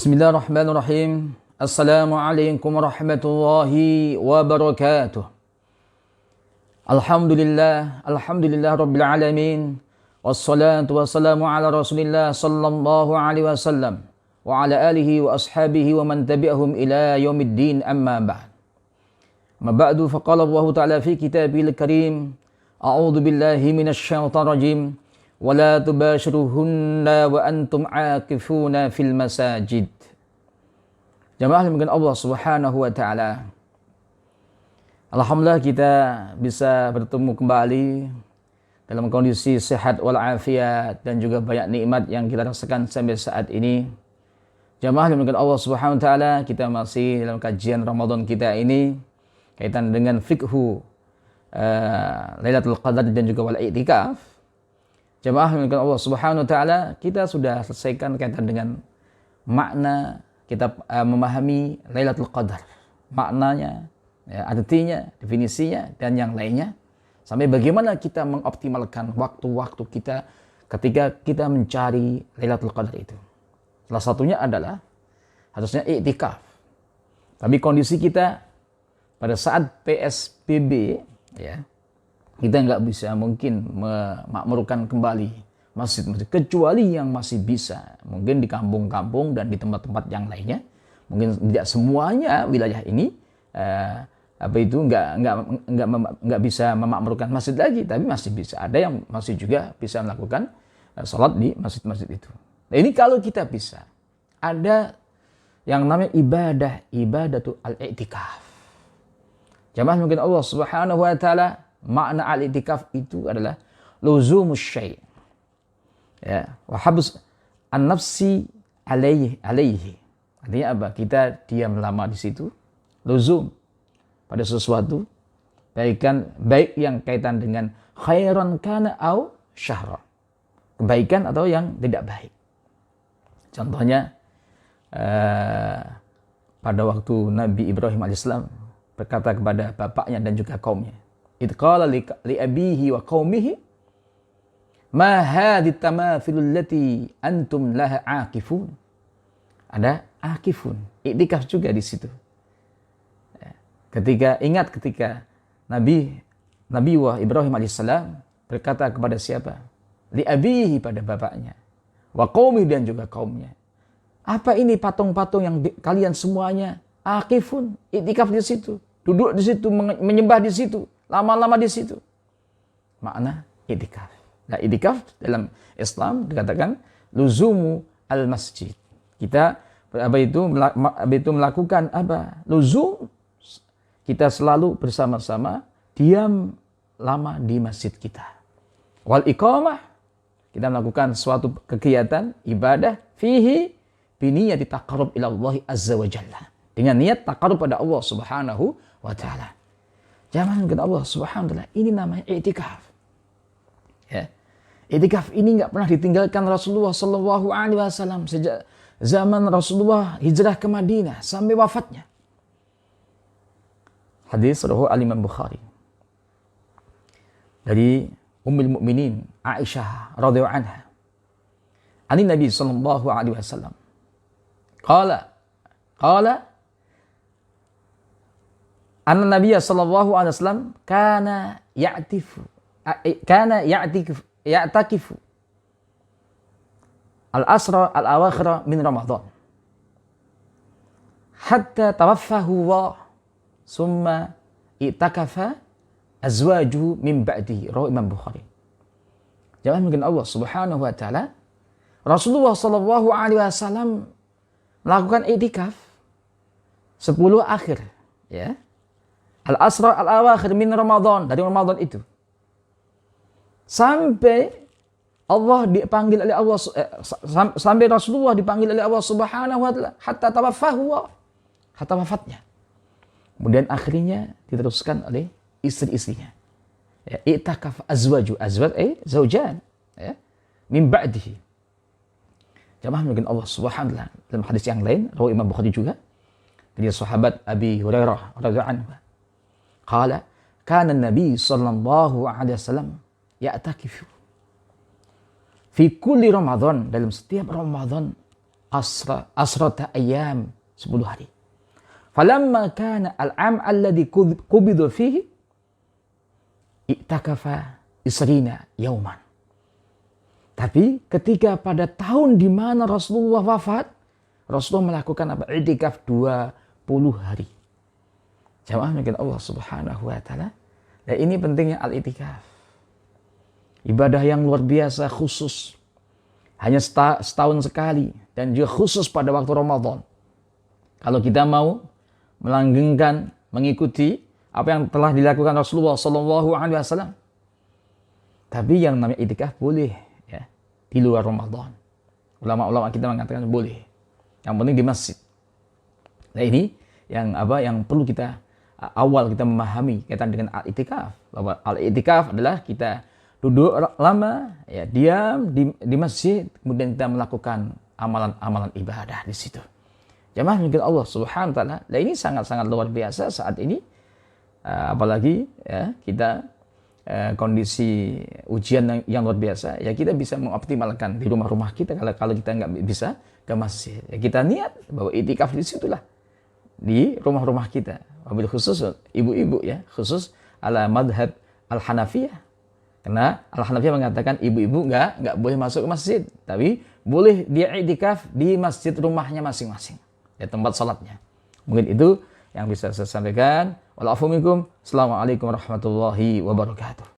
Bismillahirrahmanirrahim. Assalamualaikum warahmatullahi wabarakatuh. Alhamdulillah rabbil alamin. Wassalatu wassalamu ala Rasulillah sallallahu alaihi wasallam wa ala alihi wa ashabihi wa man tabi'ahum ila yaumiddin, amma ba'd. Ma ba'du, faqala Allah ta'ala fi kitabihil karim, a'udzu billahi minasy syaithanir rajim. وَلَا تُبَاشِرُهُنَّ وَأَنْتُمْ عَاكِفُونَ فِي الْمَسَاجِدِ. Jamaah dimulakan Allah Subhanahu wa taala. Alhamdulillah kita bisa bertemu kembali dalam kondisi sehat walafiat dan juga banyak nikmat yang kita rasakan sampai saat ini. Jamaah dimulakan Allah Subhanahu wa taala, kita masih dalam kajian Ramadan kita ini kaitan dengan fikhu Lailatul Qadar dan juga wal i'tikaf. Jamaah dengan Allah Subhanahu wa taala, kita sudah selesaikan kaitan dengan makna kita memahami Lailatul Qadar. Maknanya, ya, artinya, definisinya dan yang lainnya. Sampai bagaimana kita mengoptimalkan waktu-waktu kita ketika kita mencari Lailatul Qadar itu. Salah satunya adalah harusnya i'tikaf. Tapi kondisi kita pada saat PSBB, ya, kita nggak bisa mungkin memakmurkan kembali masjid-masjid, kecuali yang masih bisa. Mungkin di kampung-kampung dan di tempat-tempat yang lainnya. Mungkin tidak semuanya wilayah ini nggak bisa memakmurkan masjid lagi, tapi masih bisa. Ada yang masih juga bisa melakukan sholat di masjid-masjid itu. Nah, ini kalau kita bisa. Ada yang namanya ibadatul al-i'tikaf. Jamaah mungkin Allah Subhanahu wa taala, makna al-i'tikaf itu adalah luzumus syai', ya, wa habs an-nafsi alaihi. Artinya apa? Kita diam lama di situ, luzum pada sesuatu, baik yang kaitan dengan khairan kana au syahra, kebaikan atau yang tidak baik. Contohnya pada waktu Nabi Ibrahim alaihissalam berkata kepada bapaknya dan juga kaumnya, idh qala li abihi wa qaumihi ma hadhi tamathilul lati antum laha aqifun. Ada aqifun, i'tikaf juga di situ. Ketika Nabi Ibrahim alaihissalam berkata kepada siapa? Li abihi, pada bapaknya, wa qaumi, dan juga kaumnya. Apa ini patung-patung yang kalian semuanya aqifun, i'tikaf di situ, duduk di situ, menyembah di situ, lama-lama di situ. Makna i'tikaf. Nah, i'tikaf dalam Islam dikatakan luzumu al-masjid. Kita melakukan apa? Luzum. Kita selalu bersama-sama diam lama di masjid kita. Wal iqamah, kita melakukan suatu kegiatan ibadah fihi biniyati taqarrub ila Allah azza wa jalla. Dengan niat taqarrub pada Allah Subhanahu wa taala. Jangan kata Allah Subhanahu wa taala, ini namanya i'tikaf. Ya. I'tikaf ini enggak pernah ditinggalkan Rasulullah sallallahu alaihi wasallam sejak zaman Rasulullah hijrah ke Madinah sampai wafatnya. Hadis riwayat Al-Imam Bukhari dari Ummul Mukminin Aisyah radhiyallahu anha. Ani Nabi sallallahu alaihi wasallam qala anna Nabiy sallallahu alaihi wasallam kana ya'takifu al-asra al-awakhir min Ramadan hatta tawaffahu wa summa i'takafa azwajuhu min ba'dihi, rawi Imam Bukhari. Jangan mungkin Allah Subhanahu wa taala, Rasulullah sallallahu alaihi wasallam melakukan i'tikaf 10 akhir, ya. Al-asra al-awakhir min Ramadan, dari Ramadan itu. Sampai Allah dipanggil oleh Allah, sampai Rasulullah dipanggil oleh Allah Subhanahu wa taala hatta tawaffahu, hatta wafatnya. Kemudian akhirnya diteruskan oleh istri-istrinya. Ya, i'takaf azwaj zaujan, ya, min ba'dihi. Jamaah mungkin Allah Subhanahu wa taala dalam hadis yang lain, rawi Imam Bukhari juga, dari sahabat Abi Hurairah radhiyallahu anhu. Qala kana an-nabi sallallahu alaihi wasallam ya'takifu fi kulli Ramadan, dalam setiap Ramadan asrata ayyam, 10 hari. Falamma kana al-'am alladhi qubida fihi i'takafa isrina yauman. Tapi ketika pada tahun di mana Rasulullah wafat, Rasulullah melakukan apa? I'tikaf 20 hari. Jamaah mungkin Allah Subhanahu wa taala. Dan ini pentingnya al-i'tikaf. Ibadah yang luar biasa khusus. Hanya setahun sekali dan juga khusus pada waktu Ramadan. Kalau kita mau melanggengkan, mengikuti apa yang telah dilakukan Rasulullah SAW. Tapi yang namanya i'tikaf boleh ya di luar Ramadan. Ulama-ulama kita mengatakan boleh. Yang penting di masjid. Nah ini yang perlu kita awal kita memahami kaitan dengan al-i'tikaf. Bahwa al-i'tikaf adalah kita duduk lama, ya diam di masjid, kemudian kita melakukan amalan-amalan ibadah di situ. Jamaah mungkin Allah Subhanahu wa taala. Nah ini sangat-sangat luar biasa saat ini. Apalagi ya kita kondisi ujian yang luar biasa, ya kita bisa mengoptimalkan di rumah-rumah kita kalau kita nggak bisa ke masjid. Ya kita niat bahwa i'tikaf di situlah di rumah-rumah kita. Wabil khusus ibu-ibu ya, khusus ala madhab al-Hanafiyah. Karena al-Hanafiyah mengatakan ibu-ibu nggak boleh masuk ke masjid, tapi boleh dia i'tikaf di masjid rumahnya masing-masing, ya tempat salatnya. Mungkin itu yang bisa saya sampaikan. Assalamualaikum warahmatullahi wabarakatuh.